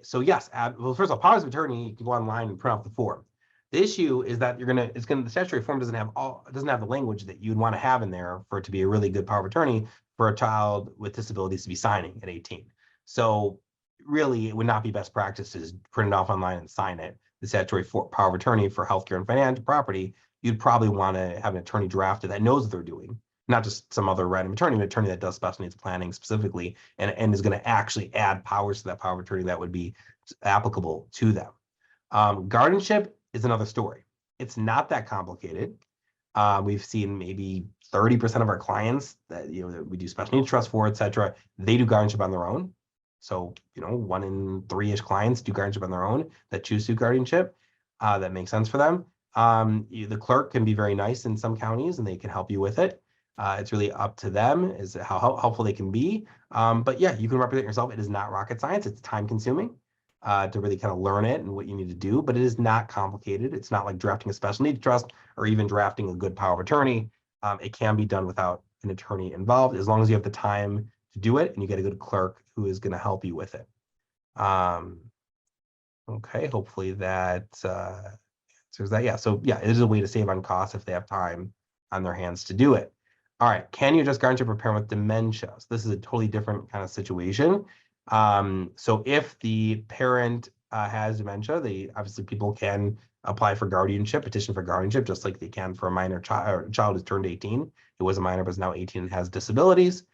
So yes, well, first of all, powers of attorney, you can go online and print off the form. The issue is that the statutory form doesn't have the language that you'd want to have in there for it to be a really good power of attorney for a child with disabilities to be signing at 18. So really, it would not be best practice to just print it off online and sign it. The statutory power of attorney for healthcare and financial property, you'd probably want to have an attorney drafted that knows what they're doing, not just some other random attorney, but an attorney that does special needs planning specifically and is going to actually add powers to that power of attorney that would be applicable to them. Guardianship is another story. It's not that complicated. We've seen maybe 30% of our clients that that we do special needs trust for, et cetera, they do guardianship on their own. So 1 in 3-ish clients do guardianship on their own that choose to do guardianship. That makes sense for them. The clerk can be very nice in some counties and they can help you with it. It's really up to them is how helpful they can be. But yeah, you can represent yourself. It is not rocket science. It's time consuming to really kind of learn it and what you need to do, but it is not complicated. It's not like drafting a special needs trust or even drafting a good power of attorney. It can be done without an attorney involved as long as you have the time to do it and you get a good clerk who is going to help you with it. Okay, hopefully that answers that. Yeah, so yeah, it is a way to save on costs if they have time on their hands to do it. All right, can you adjust guardianship for a parent with dementia? So this is a totally different kind of situation. So if the parent has dementia, obviously people can apply for guardianship, petition for guardianship, just like they can for a minor child who's turned 18. It was a minor, but is now 18 and has disabilities.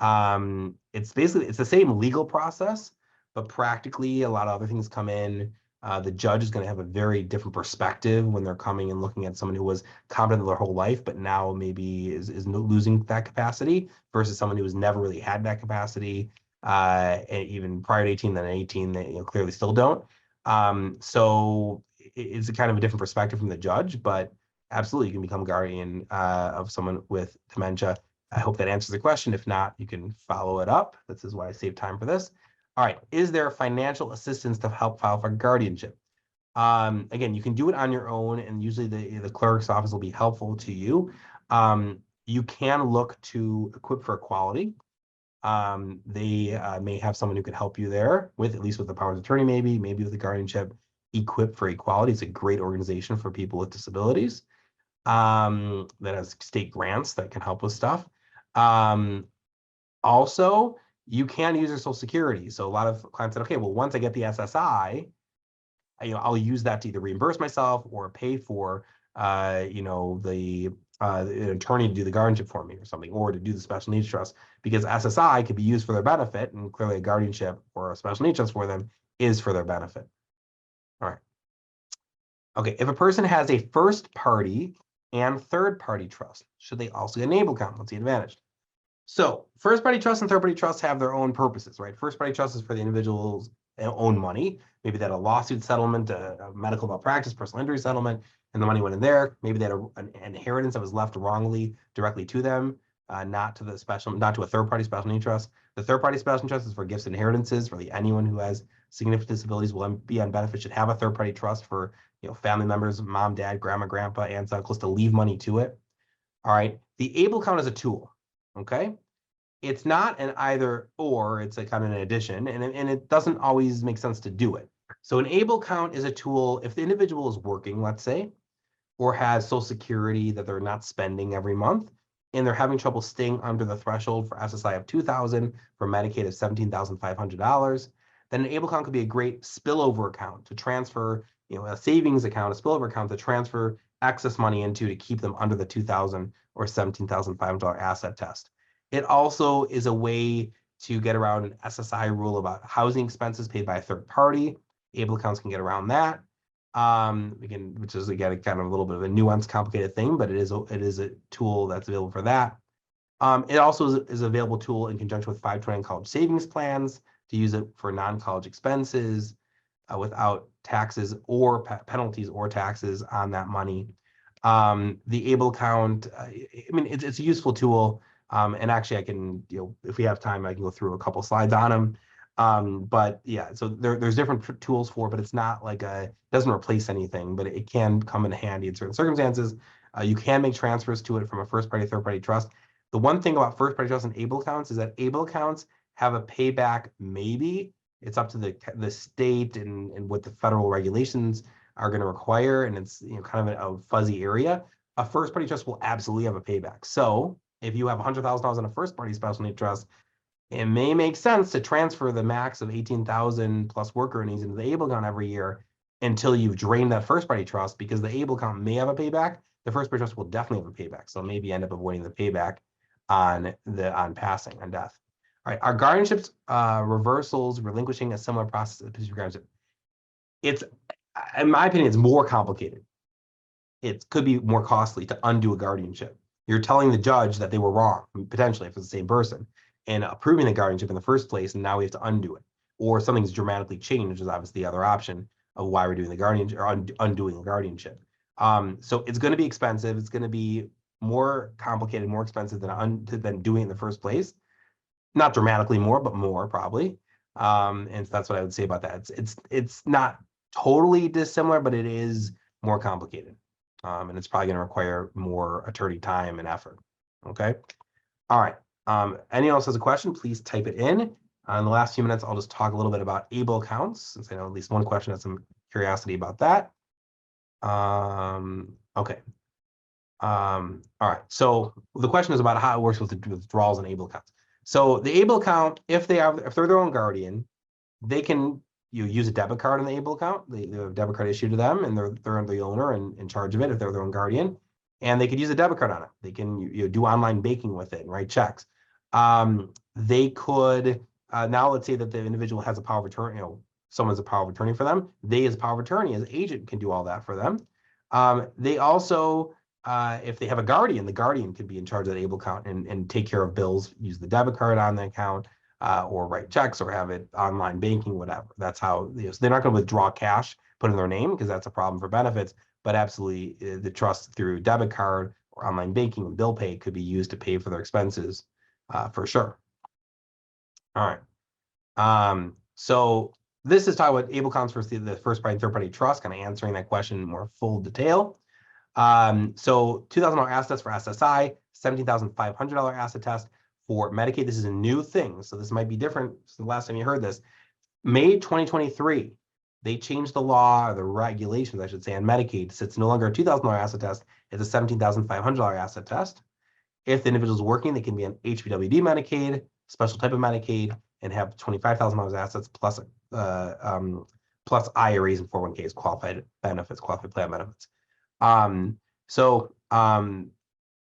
It's the same legal process, but practically a lot of other things come in. The judge is going to have a very different perspective when they're coming and looking at someone who was competent their whole life, but now maybe is losing that capacity versus someone who has never really had that capacity. Even prior to 18, then 18, they clearly still don't. So it's a kind of a different perspective from the judge, but absolutely you can become guardian of someone with dementia. I hope that answers the question. If not, you can follow it up. This is why I save time for this. All right, is there financial assistance to help file for guardianship? Again, you can do it on your own, and usually the clerk's office will be helpful to you. You can look to Equip for Equality. They may have someone who could help you there with, at least with the powers of attorney, maybe with the guardianship. Equip for Equality. It's a great organization for people with disabilities that has state grants that can help with stuff. Also, you can use your Social Security. So a lot of clients said, okay, well, once I get the SSI, I'll use that to either reimburse myself or pay for, an attorney to do the guardianship for me or something, or to do the special needs trust, because SSI could be used for their benefit, and clearly a guardianship or a special needs trust for them is for their benefit. All right. Okay, if a person has a first party and third party trust, should they also get an ABLE account? What's the advantage? So first party trust and third party trust have their own purposes, right? First party trust is for the individual's own money. Maybe they had a lawsuit settlement, a medical malpractice, personal injury settlement, and the money went in there. Maybe they had an inheritance that was left wrongly directly to them, not to a third party special need trust. The third party special need trust is for gifts and inheritances. Really, anyone who has significant disabilities will be on benefit should have a third party trust for family members, mom, dad, grandma, grandpa, aunts, uncles to leave money to it. All right. The ABLE account is a tool. Okay. It's not an either or, it's a kind of an addition, and it doesn't always make sense to do it. So an ABLE account is a tool if the individual is working, let's say, or has Social Security that they're not spending every month, and they're having trouble staying under the threshold for SSI of $2,000, for Medicaid of $17,500, then an ABLE account could be a great spillover account to transfer, a savings account, a spillover account to transfer excess money into to keep them under the $2,000 or $17,500 asset test. It also is a way to get around an SSI rule about housing expenses paid by a third party. ABLE accounts can get around that. Which is again kind of a little bit of a nuanced, complicated thing, but it is a tool that's available for that. It also is an available tool in conjunction with 529 college savings plans to use it for non-college expenses without taxes or penalties or taxes on that money. The ABLE account, it's a useful tool. And actually I can, if we have time, I can go through a couple slides on them. But yeah, so there's different tools for it, but it's not like doesn't replace anything, but it can come in handy in certain circumstances. You can make transfers to it from a first party, third party trust. The one thing about first party trust and ABLE accounts is that ABLE accounts have a payback, maybe. It's up to the state and what the federal regulations are going to require, and it's kind of a fuzzy area. A first party trust will absolutely have a payback. So if you have $100,000 in a first party special need trust, it may make sense to transfer the max of 18,000 plus worker earnings into the ABLE account every year until you've drained that first party trust, because the ABLE account may have a payback. The first party trust will definitely have a payback. So maybe end up avoiding the payback on passing, on death. All right, are guardianships reversals relinquishing a similar process as guardianship? It's, in my opinion, it's more complicated. It could be more costly to undo a guardianship. You're telling the judge that they were wrong, potentially, if it's the same person, and approving the guardianship in the first place, and now we have to undo it. Or something's dramatically changed, which is obviously the other option of why we're doing the guardianship or undoing the guardianship. So it's going to be expensive. It's going to be more complicated, more expensive than doing it in the first place. Not dramatically more, but more probably. And so that's what I would say about that. It's not totally dissimilar, but it is more complicated. And it's probably going to require more attorney time and effort. Okay. All right. Anyone else has a question, please type it in. In the last few minutes, I'll just talk a little bit about ABLE accounts, since I know at least one question has some curiosity about that. Okay. All right. So the question is about how it works with the withdrawals and ABLE accounts. So the ABLE account, if they're their own guardian, they can use a debit card in the ABLE account. They have a debit card issued to them, and they're the owner and in charge of it if they're their own guardian. And they could use a debit card on it. They can do online banking with it and write checks. They could now let's say that the individual has a power of attorney. Someone's a power of attorney for them. They, as a power of attorney, as agent, can do all that for them. They also, if they have a guardian, the guardian could be in charge of the ABLE account and take care of bills, use the debit card on the account, or write checks or have it online banking, whatever. That's how, so they're not going to withdraw cash, put in their name, because that's a problem for benefits, but absolutely the trust through debit card or online banking and bill pay could be used to pay for their expenses for sure. All right. So this is talking about ABLE accounts for the first party and third party trust, kind of answering that question in more full detail. So $2,000 asset test for SSI, $17,500 asset test for Medicaid. This is a new thing, so this might be different. So the last time you heard this, May 2023, They changed the law, or the regulations, I should say, on Medicaid. So it's no longer a $2,000 asset test. It's a $17,500 asset test. If the individual is working, they can be on HPWD Medicaid, special type of Medicaid, and have $25,000 assets plus IRAs and 401ks, qualified benefits, qualified plan benefits.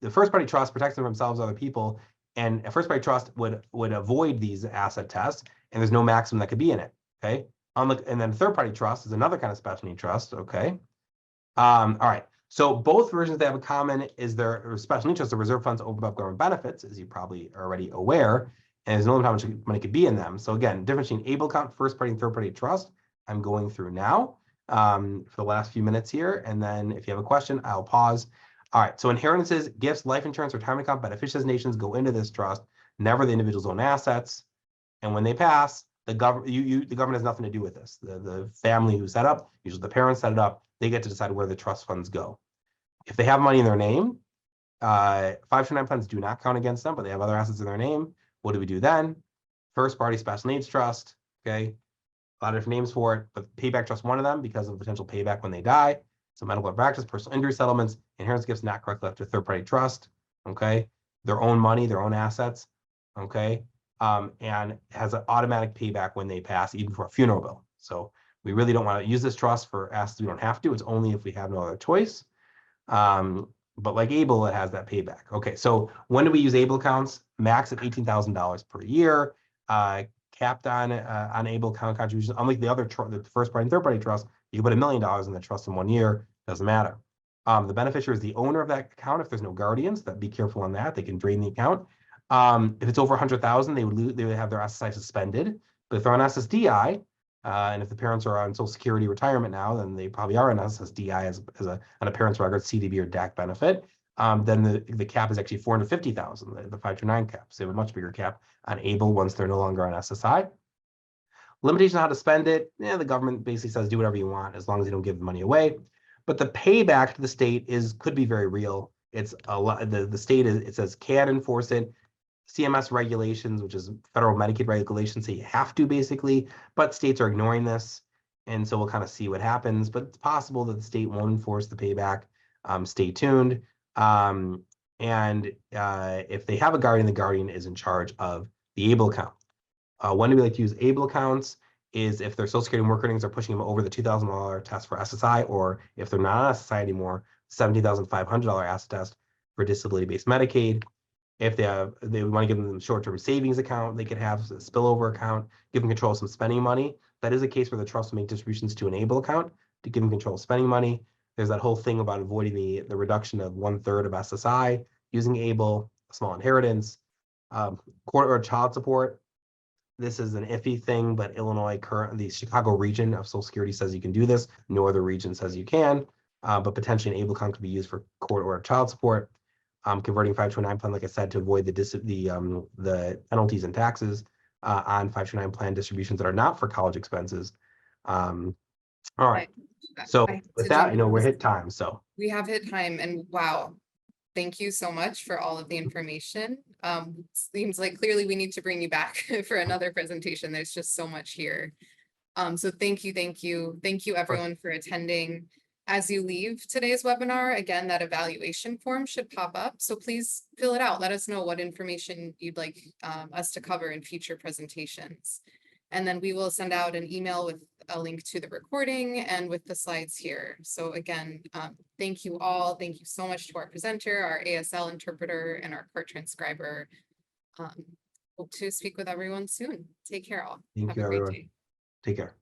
The first party trust protects them from themselves and other people, and a first party trust would avoid these asset tests, and there's no maximum that could be in it. Okay. And then third party trust is another kind of special need trust. Okay. All right. So both versions they have in common is their special need trust, the reserve funds over above government benefits, as you probably are already aware, and there's no limit how much money could be in them. So again, difference between able account, first party, and third party trust, I'm going through now for the last few minutes here. And then if you have a question, I'll pause. All right. So inheritances, gifts, life insurance, retirement account, beneficiaries, nations go into this trust, never the individual's own assets. And when they pass, the government has nothing to do with this. The family who set up, usually the parents set it up, they get to decide where the trust funds go. If they have money in their name, 529 plans do not count against them, but they have other assets in their name. What do we do then? First party special needs trust. Okay. A lot of different names for it, but payback trust, one of them, because of potential payback when they die. So medical malpractice, personal injury settlements, inheritance gifts not correctly left to third party trust. Okay. Their own money, their own assets. Okay. And has an automatic payback when they pass, even for a funeral bill. So we really don't want to use this trust for assets we don't have to. It's only if we have no other choice. But like ABLE, it has that payback. Okay, so when do we use ABLE accounts? Max of $18,000 per year, capped on ABLE account contributions. Unlike the other, the first party and third party trust, you can put $1 million in the trust in 1 year. Doesn't matter. The beneficiary is the owner of that account. If there's no guardians, that be careful on that. They can drain the account. If it's over 100,000, they would have their SSI suspended. But if they're on SSDI, and if the parents are on Social Security retirement now, then they probably are on SSDI on a parent's record, CDB or DAC benefit. Then the cap is actually 450,000, the 529 cap. So they have a much bigger cap on ABLE once they're no longer on SSI. Limitation on how to spend it. The government basically says do whatever you want as long as you don't give the money away. But the payback to the state could be very real. It's a lot. The state it says can enforce it. CMS regulations, which is federal Medicaid regulations, say you have to basically, but states are ignoring this. And so we'll kind of see what happens, but it's possible that the state won't enforce the payback. Stay tuned. And if they have a guardian, the guardian is in charge of the ABLE account. When do we like to use ABLE accounts is if their Social Security and work earnings are pushing them over the $2,000 test for SSI, or if they're not on SSI anymore, $17,500 asset test for disability-based Medicaid. If they want to give them a short-term savings account, they could have a spillover account, give them control of some spending money. That is a case where the trust will make distributions to an ABLE account to give them control of spending money. There's that whole thing about avoiding the reduction of 1/3 of SSI using ABLE, small inheritance, court or child support. This is an iffy thing, but Illinois, the Chicago region of Social Security says you can do this. No other region says you can, but potentially an ABLE account could be used for court or child support. Converting 529 plan, like I said, to avoid the penalties and taxes on 529 plan distributions that are not for college expenses. All right. So with that, I know we're hit time. So we have hit time, and wow, thank you so much for all of the information. Seems like clearly we need to bring you back for another presentation. There's just so much here. So thank you everyone for attending. As you leave today's webinar, again, that evaluation form should pop up. So please fill it out. Let us know what information you'd like us to cover in future presentations. And then we will send out an email with a link to the recording and with the slides here. So again, thank you all. Thank you so much to our presenter, our ASL interpreter, and our CART transcriber. Hope to speak with everyone soon. Take care all. Thank you, everyone. Take care.